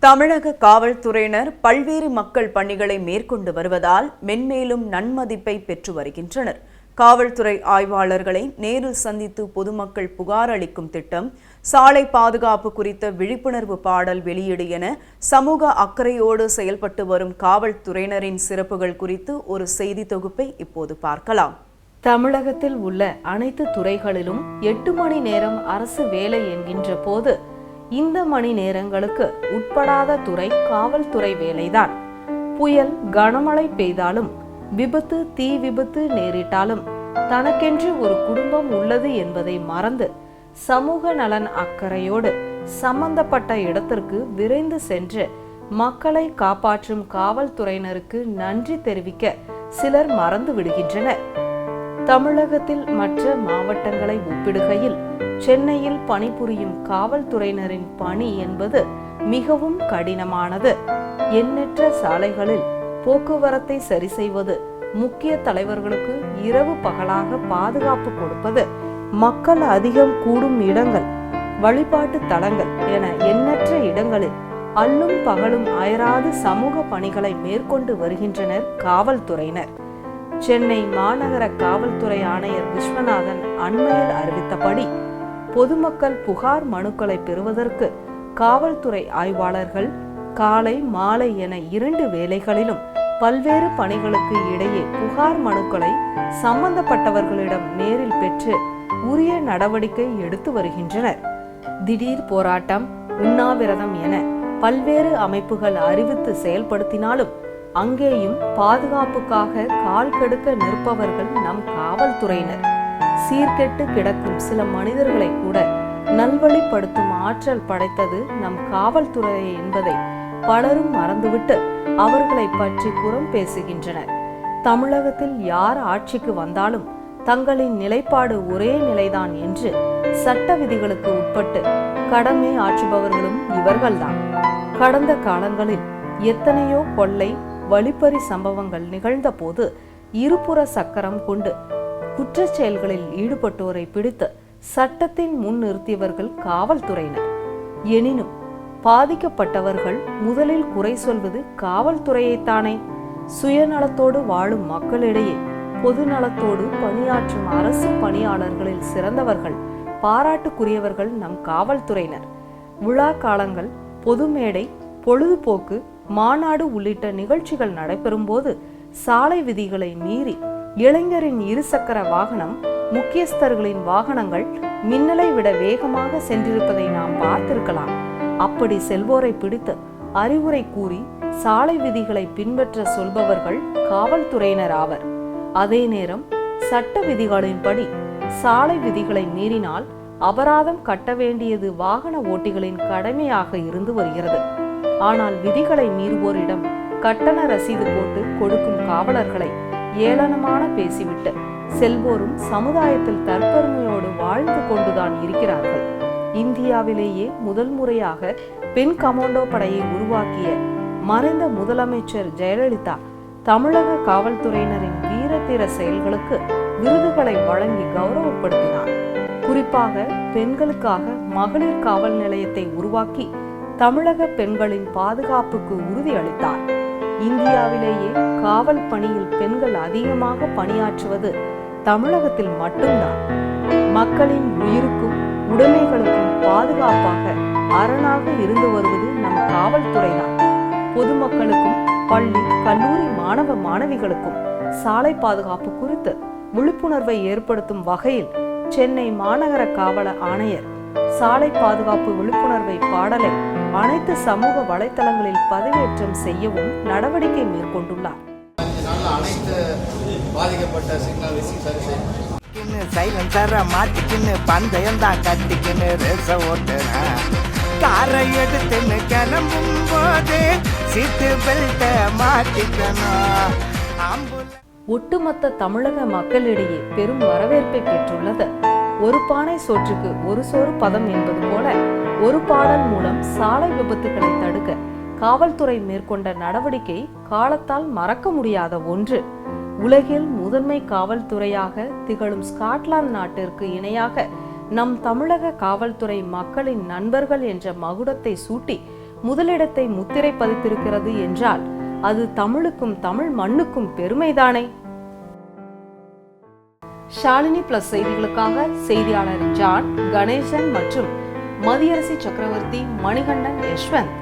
தமிழக காவல்துறையினர் பல்வேறு மக்கள் பணிகளை மேற்கொண்டு வருவதால் மென்மேலும் நன்மதிப்பை பெற்று வருகின்றனர். காவல்துறை ஆய்வாளர்களை நேரில் சந்தித்து பொதுமக்கள் புகார் அளிக்கும் திட்டம், சாலை பாதுகாப்பு குறித்த விழிப்புணர்வு பாடல் வெளியீடு என சமூக அக்கறையோடு செயல்பட்டு வரும் காவல்துறையினரின் சிறப்புகள் குறித்து ஒரு செய்தி தொகுப்பை இப்போது பார்க்கலாம். தமிழகத்தில் உள்ள அனைத்து துறைகளிலும் 8 மணி நேரம் அரசு வேலை என்கின்ற போது இந்த மணி நேரங்களுக்கு உட்படாத துறை காவல்துறை வேலைதான். புயல், கனமழை பெய்தாலும், விபத்து, தீ விபத்து நேரிட்டாலும் தனக்கென்று ஒரு குடும்பம் உள்ளது என்பதை மறந்து சமூக நலன் அக்கறையோடு சம்பந்தப்பட்ட இடத்திற்கு விரைந்து சென்று மக்களை காப்பாற்றும் காவல்துறையினருக்கு நன்றி தெரிவிக்க சிலர் மறந்து விடுகின்றனர். தமிழகத்தில் மற்ற மாவட்டங்களை ஒப்பிடுகையில் சென்னையில் பணிபுரியும் காவல்துறையினரின் பணி என்பது மிகவும் கடினமானது. எண்ணற்ற சாலைகளில் போக்குவரத்தை சரி செய்வது, முக்கிய தலைவர்களுக்கு இரவு பகலாக பாதுகாப்பு கொடுப்பது, மக்கள் அதிகம் கூடும் இடங்கள், வழிபாட்டு தலங்கள் என எண்ணற்ற இடங்களில் அல்லும் பகலும் அயராது சமூக பணிகளை மேற்கொண்டு வருகின்றனர் காவல்துறையினர். சென்னை மாநகர காவல்துறை ஆணையர் விஸ்வநாதன் அண்மையில் அறிவித்தபடி பொதுமக்கள் புகார் மனுக்களை பெறுவதற்கு காவல்துறை ஆய்வாளர்கள் காலை மாலை என 2 வேளைகளிலும் பல்வேறு பணிகளுக்கு இடையே புகார் மனுக்களை சம்பந்தப்பட்டவர்களிடம் நேரில் பெற்று உரிய நடவடிக்கை எடுத்து வருகின்றனர். திடீர் போராட்டம், உண்ணாவிரதம் என பல்வேறு அமைப்புகள் அறிவித்து செயல்படுத்தினாலும் அங்கேயும் பாதுகாப்புக்காக கால் கெடுக்க நிற்பவர்கள் நம் காவல்துறையினர். சீர்கெட்டு கிடக்கும் சில மனிதர்களை கூட நல்வழிப்படுத்தும் ஆற்றல் படைத்தது நம் காவல்துறை என்பதை பலரும் மறந்துவிட்டு அவர்களை பற்றி புறம் பேசுகின்றனர். தமிழகத்தில் யார் ஆட்சிக்கு வந்தாலும் தங்களின் நிலைப்பாடு ஒரே நிலைதான் என்று சட்ட விதிகளுக்கு உட்பட்டு கடமை ஆற்றுபவர்களும் இவர்கள்தான். கடந்த காலங்களில் எத்தனையோ கொள்ளை, வழிப்பறி சம்பவங்கள் நிகழ்ந்த போது இருபுற சக்கரம் கொண்டு குற்றச் செயல்களில் ஈடுபட்டோரை பிடித்து சட்டத்தின் முன் நிறுத்தியவர்கள் காவல்துறையினர். எனினும் பாதிக்கப்பட்டவர்கள் முதலில் குறை சொல்வது காவல்துறையைத்தானே. சுயநலத்தோடு வாழும் மக்களிடையே பொது நலத்தோடு பணியாற்றும் அரசு பணியாளர்களில் சிறந்தவர்கள், பாராட்டுக்குரியவர்கள் நம் காவல்துறையினர். விழா காலங்கள், பொது மேடை, பொழுதுபோக்கு, மாநாடு உள்ளிட்ட நிகழ்ச்சிகள் நடைபெறும் போது சாலை விதிகளை மீறி இளைஞரின் இருசக்கர வாகனம், முக்கியஸ்தர்களின் வாகனங்கள் மின்னலை விட வேகமாக சென்றிருப்பதை நாம் பார்த்திருக்கலாம். அப்படி செல்வோரை பிடித்து அறிவுரை கூறி சாலை விதிகளை பின்பற்ற சொல்பவர்கள் காவல்துறையினர் ஆவர். அதே நேரம் சட்ட விதிகளின்படி சாலை விதிகளை மீறினால் அபராதம் கட்ட வேண்டியது வாகன ஓட்டிகளின் கடமையாக இருந்து வருகிறது. ஆனால் விதிகளை மீறுவோரிடம் கட்டண ரசீது போட்டு கொடுக்கும் காவலர்களை ஏளனமான பேசிவிட்டு செல்வோரும் சமுதாயத்தில் தற்பெருமையோடு வாழ்ந்து கொண்டுதான் இருக்கிறார்கள். இந்தியாவிலேயே முதல் முறையாக பெண் கமாண்டோ படையை உருவாக்கிய மறைந்த முதலமைச்சர் ஜெயலலிதா தமிழக காவல்துறையினரின் வீரதீர செயல்களுக்கு விருதுகளை வழங்கி கௌரவப்படுத்தினார். குறிப்பாக பெண்களுக்காக மகளிர் காவல் நிலையத்தை உருவாக்கி தமிழக பெண்களின் பாதுகாப்புக்கு உறுதி அளித்தார். இந்தியாவிலேயே காவல் பணியில் பெண்கள் அதிகமாக பணியாற்றுவது தமிழகத்தில் மட்டும்தான். மக்களின் உயிருக்கும் உடைமைகளுக்கும் பாதுகாப்பாக அரணாக இருந்து வருவது நம் காவல்துறைதான். பொதுமக்களுக்கும் பள்ளி, கல்லூரி மாணவ மாணவிகளுக்கும் சாலை பாதுகாப்பு குறித்து விழிப்புணர்வை ஏற்படுத்தும் வகையில் சென்னை மாநகர காவல் ஆணையர் சாலை பாதுகாப்பு விழிப்புணர்வை பாடலை அனைத்து சமூக வலைத்தளங்களில் பதிவேற்றம் செய்யவும் நடவடிக்கை மேற்கொண்டுள்ளார். ஒட்டுமொத்த தமிழக மக்களிடையே பெரும் வரவேற்பை பெற்றுள்ளது. ஒரு பானை சோற்றுக்கு ஒரு சோறு பதம் என்பது போல ஒரு பாடல் மூலம் சாலை விபத்துகளை தடுக்க காவல்துறை மேற்கொண்ட நடவடிக்கை காலத்தால் மறக்க முடியாத ஒன்று. உலகில் முதன்மை காவல்துறையாக திகழும் ஸ்காட்லாந்து நாட்டிற்கு இணையாக நம் தமிழக காவல்துறை மக்களின் நண்பர்கள் என்ற மகுடத்தை சூட்டி முதலிடத்தை முத்திரை பதித்திருக்கிறது என்றால் அது தமிழுக்கும் தமிழ் மண்ணுக்கும் பெருமைதானே. ஷாலினி பிளஸ் செய்திகளுக்காக செய்தியாளர் ஜான், கணேசன் மற்றும் மதியரசி சக்கரவர்த்தி, மணிகண்டன், யஷ்வந்த்.